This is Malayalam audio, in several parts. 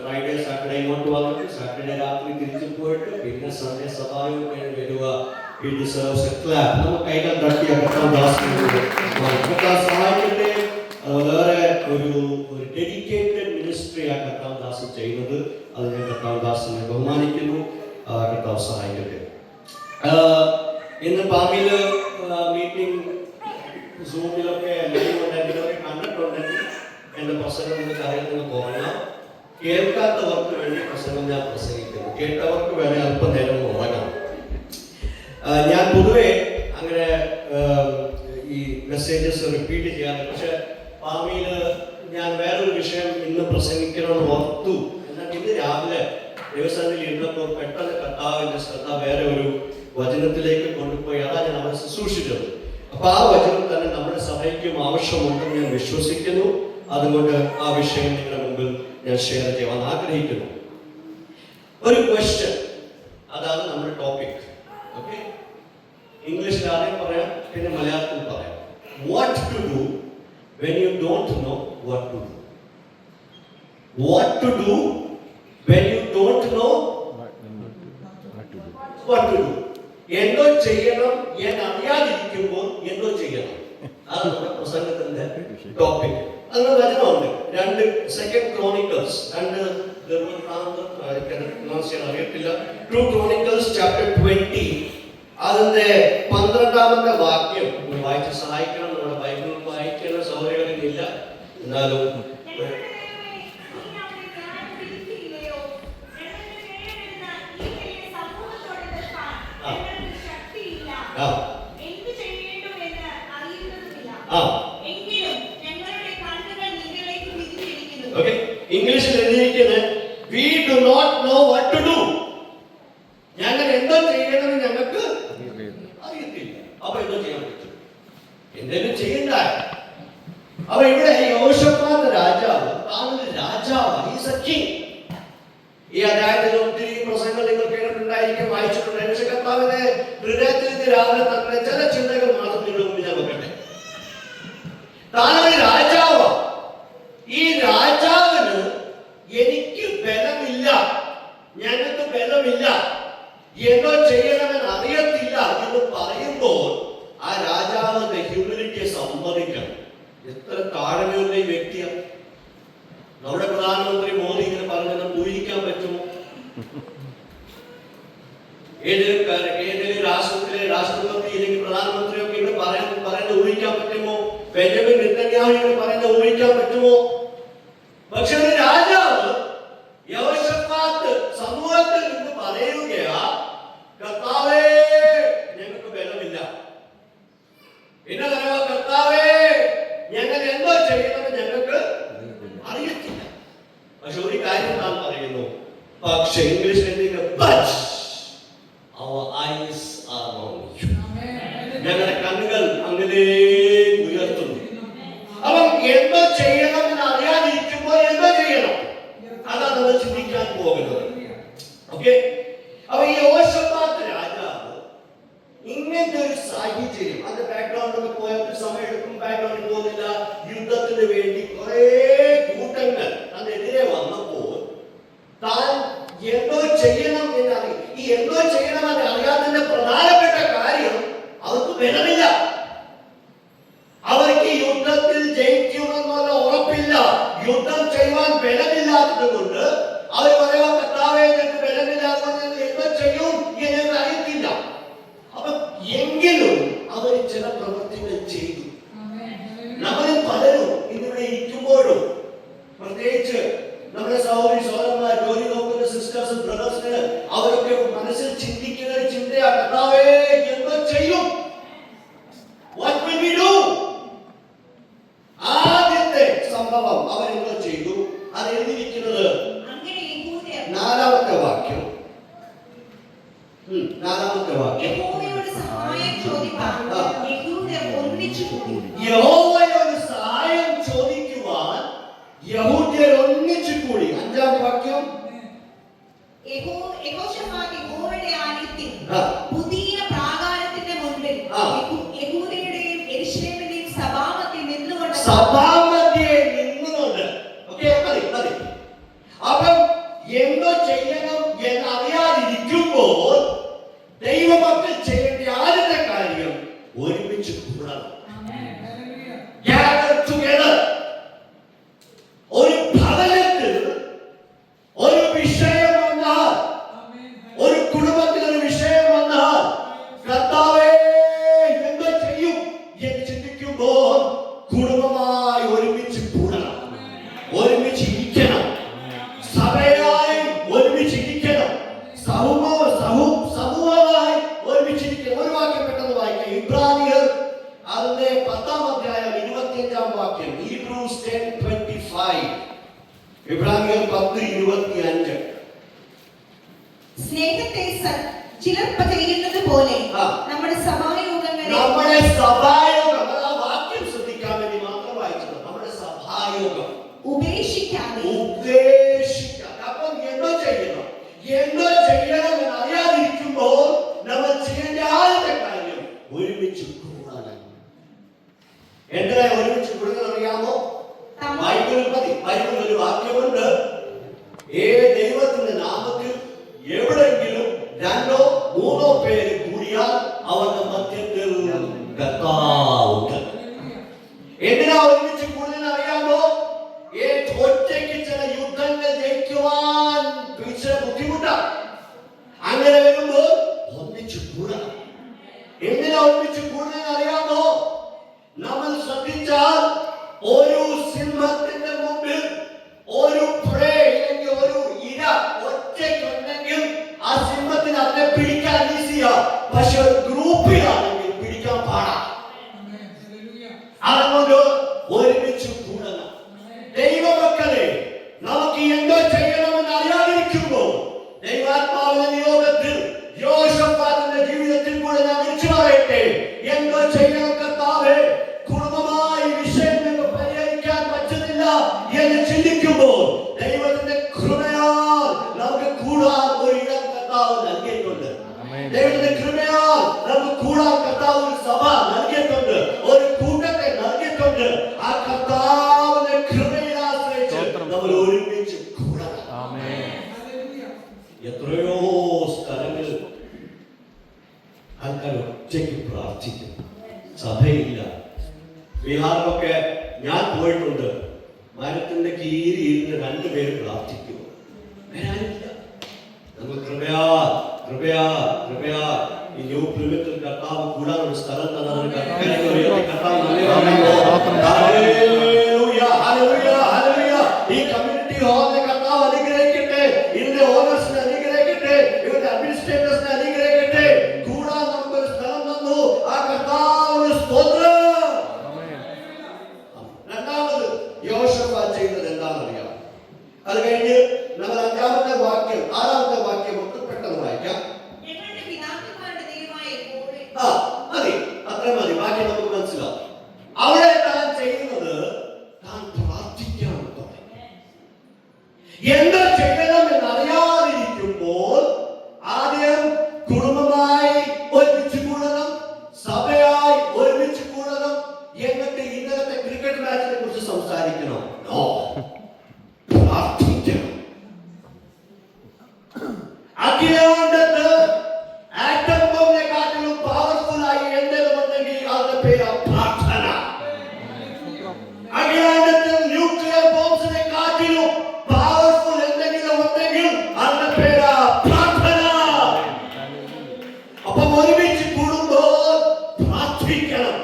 ഫ്രൈഡേ സാറ്റർഡേ ഇങ്ങോട്ട് വന്നിട്ട് സാറ്റർഡേ രാത്രി തിരിച്ചു പോയിട്ട് പിന്നെ സൺഡേ സഹായം വരിക. He deserves a clap. നമുക്ക് കൈകൾ തട്ടിയ കർത്താവ് സഹായിക്കട്ടെ. വളരെ ഒരു ഡെഡിക്കേറ്റഡ് മിനിസ്ട്രിയാണ് കർത്താവ് ദാസ് ചെയ്യുന്നത്. അത് ഞാൻ കർത്താവ് ദാസിനെ ബഹുമാനിക്കുന്നു. കർത്താവ് സഹായിക്കട്ടെ. ഇന്ന് പാമിയിൽ മീറ്റിംഗ് സൂമിലൊക്കെ ലൈവുണ്ടെങ്കിലൊക്കെ കണ്ടിട്ടുണ്ടെങ്കിൽ എൻ്റെ പ്രസംഗം നിങ്ങൾക്ക് അറിയുന്നത് പോകണം. കേൾക്കാത്തവർക്ക് വേണ്ടി പ്രസംഗം ഞാൻ പ്രസംഗിക്കുന്നു. കേട്ടവർക്ക് വേണേൽ അല്പനേരം ഉറങ്ങാം. ഞാൻ പൊതുവെ അങ്ങനെ ഈ മെസ്സേജസ് റിപ്പീറ്റ് ചെയ്യാറ്. പക്ഷെ പാമിയിൽ ഞാൻ വേറൊരു വിഷയം ഇന്ന് പ്രസംഗിക്കണമെന്ന് ഓർത്തു. എന്നാൽ ഇന്ന് രാവിലെ ദിവസത്തിൽ ഇരുന്നപ്പോൾ പെട്ടെന്ന് കർത്താവിൻ്റെ ശ്രദ്ധ വേറെ ഒരു വചനത്തിലേക്ക് കൊണ്ടുപോയി. അതാണ് ഞാൻ അവിടെ ശുശ്രൂഷിച്ചത്. അപ്പൊ ആ വചനം തന്നെ നമ്മുടെ സഭയ്ക്കും ആവശ്യമുണ്ടെന്ന് ഞാൻ വിശ്വസിക്കുന്നു. അതുകൊണ്ട് ആ വിഷയം നിങ്ങളുടെ മുമ്പിൽ ഞാൻ ഷെയർ ചെയ്യാൻ ആഗ്രഹിക്കുന്നു. ഒരു ക്വസ്റ്റ്യൻ, അതാണ് നമ്മുടെ ടോപ്പിക്. ഓക്കെ, ഇംഗ്ലീഷിൽ ആദ്യം പറയാം, പിന്നെ മലയാളത്തിൽ പറയാം. What to do when you don't know what to do. What to do when you don't know what to do. എന്തോ ചെയ്യണം എന്ന് അറിയാതിരിക്കുമ്പോൾ എന്തോ ചെയ്യണം. അതാണ് നമ്മുടെ പ്രസംഗത്തിന്റെ ടോപ്പിക്. അങ്ങനെ വചനമുണ്ട്. 2 Chronicles, 2 അറിയത്തില്ല, 2 Chronicles chapter 20 അതിന്റെ 12ാമത്തെ വാക്യം വായിച്ച് സഹായിക്കണം. നമ്മുടെ ബൈബിൾ വായിക്കുന്ന സൗകര്യങ്ങളില്ല, എന്നാലും ഇംഗ്ലീഷിൽ എഴുതിയിരിക്കുന്നത് we do not know what to do. ഞങ്ങൾ എന്തോ ചെയ്യണമെന്ന് ഞങ്ങൾക്ക് അറിയത്തില്ല. അപ്പൊ എന്തോ ചെയ്യാൻ പറ്റും? എന്തെങ്കിലും ചെയ്യണ്ട. അപ്പൊ ഇവിടെ യെഹോശഫാത്ത് രാജാവ്, താനൊരു രാജാവ്, ഹീസ് എ കിങ്. ഈ അധ്യായത്തിൽ ഒത്തിരി പ്രസംഗങ്ങൾ നിങ്ങൾ കേട്ടിട്ടുണ്ടായിരിക്കും, വായിച്ചിട്ടുണ്ടായിരിക്കും. പക്ഷെ കർത്താവിന്റെ ഹൃദയത്തിൽ രാവിലെ തന്നെ ചില ചിന്തകൾ മാത്രം നിങ്ങളുടെ മുമ്പിൽ ഞാൻ വെക്കട്ടെ. താനൊരു രാജാവ്. ഈ രാജാവിന് എനിക്ക് ബലമില്ല, ഞങ്ങൾക്ക് ബലമില്ല, എന്തോ ചെയ്യണമെന്ന് അറിയത്തില്ല എന്ന് പറയുമ്പോൾ ആ രാജാവിന്റെ ഹ്യൂമിലിറ്റിയെ സമ്മതിക്കണം. എത്ര താഴ്മയുള്ള ഈ വ്യക്തിയാണ്. നമ്മുടെ പ്രധാനമന്ത്രി മോദി ഇങ്ങനെ പറഞ്ഞത് ഊഹിക്കാൻ പറ്റുമോ? ഏതെങ്കിലും രാഷ്ട്രപതി അല്ലെങ്കിൽ പ്രധാനമന്ത്രിയൊക്കെ ഇങ്ങനെ പറയുന്നത് ഊഹിക്കാൻ പറ്റുമോ? ബെഞ്ചമിൻ നെതന്യാഹു ഇങ്ങനെ പറയുന്നത് ഊഹിക്കാൻ പറ്റുമോ? പക്ഷെ ഒരു രാജാവ് യെഹോശഫാത്ത് സമൂഹത്തിൽ നിന്ന് പറയുകയാ, കർത്താവേ ഞങ്ങൾക്ക് ബലമില്ല. പിന്നെ പറയുക, കർത്താവേ ഞങ്ങൾ എന്തോ ചെയ്യണമെന്ന് ഞങ്ങൾക്ക് അറിയത്തില്ല. പക്ഷെ ഒരു കാര്യം താൻ പറയുന്നു. പക്ഷെ ഇംഗ്ലീഷിൽ ഞങ്ങളുടെ കണ്ണുകൾ അങ്ങനെ ഉയർത്തുന്നു. അപ്പം എന്തോ ചെയ്യണമെന്ന് അറിയാതിരിക്കുമ്പോൾ എന്തോ ചെയ്യണം, അതാണ് നമ്മൾ ചിന്തിക്കാൻ പോകുന്നത്. ഓക്കെ, അപ്പൊ ഈ യെഹോശഫാത്ത് രാജാവ് ഇങ്ങനത്തെ ഒരു സാഹചര്യം, അതിന്റെ ബാക്ക്ഗ്രൗണ്ടിൽ പോയപ്പോൾ സമയം എടുക്കും, ബാക്ക്ഗ്രൗണ്ടിൽ പോകുന്നില്ല. യുദ്ധത്തിന് വേണ്ടി കുറെ കൂട്ടങ്ങൾ അതിനെതിരെ വന്നപ്പോൾ താൻ എന്തോ ചെയ്യണം എന്നറിയാം. ഈ എന്തോ ചെയ്യണമെന്ന് അറിയാത്തതിന്റെ പ്രധാനപ്പെട്ട കാര്യം അവർക്ക് ബലമില്ല. അവർക്ക് യുദ്ധത്തിൽ ജയിക്കുമെന്നുള്ള ഉറപ്പില്ല. യുദ്ധം ചെയ്യുവാൻ ബലമില്ലാത്തത് കൊണ്ട് അവർ പറയുക, കർത്താവേ ഞങ്ങൾക്ക് ബലമില്ലാത്തത് എന്തോ ചെയ്യും എന്ന് അറിയത്തില്ല. അപ്പൊ എങ്കിലും അവർ ചില പ്രവൃത്തികൾ ചെയ്തു. നമ്മളിൽ പലരും ഇന്നിവിടെ ഇരിക്കുമ്പോഴും, പ്രത്യേകിച്ച് നമ്മുടെ സഹോദരന്മാർ, ജോലി നോക്കുന്ന സിസ്റ്റേഴ്സ്, ബ്രദേഴ്സിന് അവരൊക്കെ മനസ്സിൽ ചിന്തിക്കുന്ന ഒരു ചിന്തയാ, കർത്താവേ എന്തോ ചെയ്യും. What will we do? ആദ്യത്തെ സംഭവം അവരെന്തോ ചെയ്തു. അത് എഴുതിയിരിക്കുന്നത് 4ാമത്തെ വാക്യം. യഹോവയോട് സഹായം ചോദിക്കുവാൻ യഹൂദ്യർ ഒന്നിച്ചു കൂടി. 5ാം വാക്യം, പുതിയ പ്രാകാരത്തിന്റെ മുൻപിൽ യഹൂദയുടെയും യെരൂശലേമിന്റെയും സഭാമധ്യേ നിന്നുകൊണ്ട്. ഓക്കേ, മതി. അപ്പം എന്തോ ചെയ്യണം എന്നറിയാതിരിക്കുമ്പോൾ ദൈവമക്കൾ ചെയ്യേണ്ട ആദ്യത്തെ കാര്യം ഒരുമിച്ച് കൂടണം. Gather together. ഒരു ഭവനത്തിൽ ഒരു വിഷയം വന്നാൽ, ഒരു കുടുംബത്തിൽ ഒരു വിഷയം വന്നാൽ, കർത്താവേ എന്തോ ചെയ്യും എന്ന് ചിന്തിക്കുമ്പോൾ കുടുംബമായി ഒരുമിച്ച് കൂടണം, ഒരുമിച്ച് ഇരിക്കണം, സഭയായി ഒരുമിച്ച് ഇരിക്കണം, സമൂഹമായി ഒരുമിച്ചിരിക്കണം. ഒരു വാക്യം പെട്ടെന്ന് വായിക്കാം. ഇബ്രാനിയർ അതിന്റെ 10-ാം അധ്യായം 25-ാം വാക്യം. Hebrews 10:25. ഇബ്രാനിയർ 10:25. സ്നേഹത്തെ ചിലർ ചെയ്യുന്നത് പോലെ നമ്മുടെ സഭായോഗങ്ങളെ, നമ്മുടെ സഭായോഗം, ആ വാക്യം ശ്രദ്ധിക്കാൻ വേണ്ടി മാത്രം വായിച്ചത്, നമ്മുടെ സഭായോഗം ഉപേക്ഷിക്കാതെ. അപ്പം എന്തോ ചെയ്യണം എന്ന് അറിയാതിരിക്കുമ്പോൾ നമ്മൾ ചെയ്യേണ്ട ആദ്യത്തെ കാര്യം ഒരുമിച്ച് കൂടണം. എന്തിനാ ഒരുമിച്ച് കൂടുന്നത് അറിയാമോ? ബൈബിളിൽ ഒരു വാക്യമുണ്ട്, ദൈവത്തിന്റെ നാമത്തിൽ എവിടെയെങ്കിലും 2 or 3 പേര് കൂടിയാൽ അവരുടെ മധ്യത്തിൽ കർത്താവുണ്ട്. എന്തിനാ ഒരുമിച്ച് കൂടുതൽ അറിയാമോ? ഒറ്റയ്ക്ക് ചില യുദ്ധങ്ങൾ ജയിക്കുവാൻ ബുദ്ധിമുട്ടാണ്. അങ്ങനെ വരുമ്പോൾ ഒന്നിച്ച് കൂടണം. എന്തിനാ ഒരുമിച്ച് കൂടുതൽ അറിയാമോ? നമ്മൾ ശ്രദ്ധിച്ചാൽ ഒരു സിംഹത്തിന്റെ മുമ്പിൽ ഒരു പ്രേ അല്ലെങ്കിൽ ഒരു ഇര ഒറ്റയ്ക്കുണ്ടെങ്കിൽ ആ സിംഹത്തിന് അതിനെ പിടിക്കാൻ ഈസിയാ. പക്ഷെ ഒരു ഗ്രൂപ്പിലാണെങ്കിൽ പിടിക്കാൻ പാടാ. അതുകൊണ്ട് ഒരുമിച്ച് കൂടണം. ദൈവമക്കളെ, നമുക്ക് എന്തോ ചെയ്യണമെന്ന് അറിയാതിരിക്കുമ്പോൾ ദൈവാത്മാവിന്റെ നിയോഗത്തിൽ യോശഫാത്തിന്റെ ജീവിതത്തിൽ കൂടെ നാം വിളിച്ചു പറയട്ടെ, എന്തോ ചെയ്യണം കർത്താവേ, കുടുംബമായി വിഷയങ്ങൾ പരിഹരിക്കാൻ പറ്റുന്നില്ല എന്ന് ചിന്തിക്കുമ്പോൾ ദൈവത്തിന്റെ കൃപയാൽ നമുക്ക് കൂടാൻ ഒരു ഇടം കർത്താവ് നൽകിയിട്ടുണ്ട്. ദൈവത്തിന്റെ കൃപയാൽ നമുക്ക് കൂടാൻ കർത്താവ് ഒരു സഭ നൽകിയിട്ടുണ്ട്, ഒരു കൂട്ടത്തെ നൽകിയിട്ടുണ്ട്. ആ കർത്താവിന്റെ കൃപയെ ആശ്രയിച്ച് നമ്മൾ ഒരുമിച്ച് കൂടണം. എത്രയോ സ്ഥലങ്ങളിൽ ആൾക്കാർ ഒറ്റയ്ക്ക് പ്രാർത്ഥിക്കും, സഭയില്ല. ബീഹാറിലൊക്കെ ഞാൻ പോയിട്ടുണ്ട്. മരത്തിന്റെ കീഴിൽ ഇരുന്ന് 2 പേര് പ്രാർത്ഥിക്കും, വരാനില്ല. നമ്മൾ കൃപയാ ഈ ന്യൂ പ്രിമിത്തിൽ കർത്താവ് കൂടാൻ ഒരു സ്ഥലം തന്നെ ഈ കമ്മ്യൂണിറ്റി ഹാളിനെ കർത്താവ് അനുഗ്രഹിക്കട്ടെ, ഇതിന്റെ ഓണേഴ്സിനെ അനുഗ്രഹിക്കട്ടെ, ഇവരുടെ അഡ്മിനിസ്ട്രേറ്റേഴ്സിനെ അനുഗ്രഹിക്കട്ടെ. കൂടാൻ നമുക്കൊരു സ്ഥലം തന്നു. ആ കർത്താവിന് സ്തോത്രം. രണ്ടാമത് യോശഫാത്ത് ചെയ്തത് എന്താണെന്നറിയാം? അത് കഴിഞ്ഞ് നമ്മൾ 5-ാമത്തെ വാക്യം 6-ാമത്തെ വാക്യം ഒക്കെ പെട്ടെന്ന് വായിക്കാം. മതി, അത്ര മതി. ബാക്കി നമുക്ക് മനസ്സിലാവും. അവിടെ താൻ ചെയ്യുന്നത്, താൻ പ്രാർത്ഥിക്കാൻ തുടങ്ങി. എന്താ ചെയ്യണം എന്നറിയാതിരിക്കുമ്പോൾ ആദ്യം കുടുംബമായി ഒരുമിച്ച് കൂടണം, സഭയായി ഒരുമിച്ച് കൂടണം. എന്നിട്ട് ഇന്നലത്തെ ക്രിക്കറ്റ് മാച്ചിനെ കുറിച്ച് സംസാരിക്കണം. പ്രാർത്ഥിക്കണം. അഖിലാണ്ടത്ത് ആറ്റം ബോംബിനെക്കാട്ടിലും പവർഫുൾ ആയി എന്തെങ്കിലും ഉണ്ടെങ്കിൽ അതിന്റെ പേര് പ്രാർത്ഥന. അഖിലാണ്ടത്തിൽ ന്യൂക്ലിയർ ബോംബിനെക്കാട്ടിലും പവർഫുൾ എന്തെങ്കിലും ഉണ്ടെങ്കിൽ അതിന്റെ പേര് പ്രാർത്ഥന. അപ്പം ഒരുമിച്ച് കൂടുമ്പോൾ പ്രാർത്ഥിക്കണം.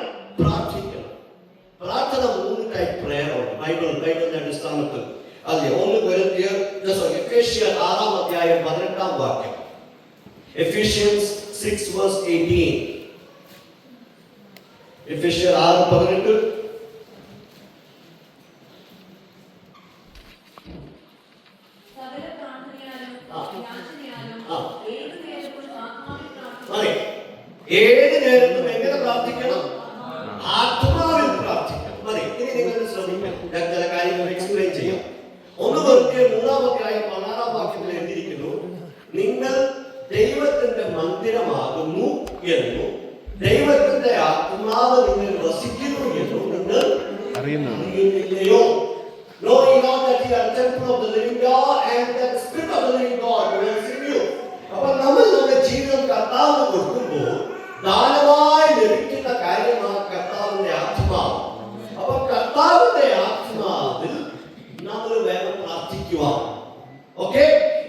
പ്രാർത്ഥന 3 ടൈപ്പ് പ്രേയർ ഉണ്ട് ബൈബിളിന്റെ അടിസ്ഥാനത്തിൽ. അതെ, 1 കൊരിന്ത്യർ എഫേസ്യർ 6-ാം അധ്യായം 18-ാം വാക്യം. Ephesians 6:18. എഫേസ്യർ 6:18. ഏത് നേരത്തും എങ്ങനെ പ്രാർത്ഥിക്കണം? ആത്മാവിൽ പ്രാർത്ഥിക്കണം. മതി. ഇനി നിങ്ങൾ ശ്രദ്ധിക്കണം, ഞാൻ ചില കാര്യങ്ങൾ എക്സ്പ്ലെയിൻ ചെയ്യാം. 1 കൊരിന്ത്യർ 3-ാം അധ്യായം 16-ാം വാക്യത്തിൽ എഴുതിയിരിക്കുന്നു, നിങ്ങൾ ദൈവത്തിന്റെ മന്ദിരമാകുന്നു എന്നും ദൈവത്തിന്റെ ആത്മാവ് നിങ്ങൾ വസിക്കുന്നു എന്നും നിങ്ങൾ അറിയുന്നില്ലയോ? Knowing not that you are the temple of the living God and that the Spirit of ആത്മാവ്. അപ്പൊ കർത്താവിന്റെ ആത്മാവിൽ നമ്മൾ വേണം പ്രാർത്ഥിക്കുവാൻ. ഓക്കെ,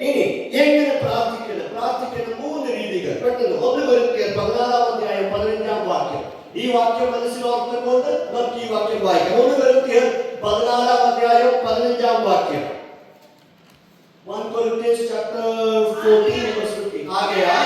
ഇനി എങ്ങനെ പ്രാർത്ഥിക്കണം? പ്രാർത്ഥിക്കുന്ന 3 രീതികൾ പെട്ടെന്ന്. 1 കൊരിന്ത്യർ 14-15 ഈ വാക്യം മനസ്സിലോർത്തുകൊണ്ട് നമുക്ക് ഈ വാക്യം വായിക്കാം. 1 കൊരിന്ത്യർ 14-15 1 Corinthians chapter 14 verse 15. ആകയാൽ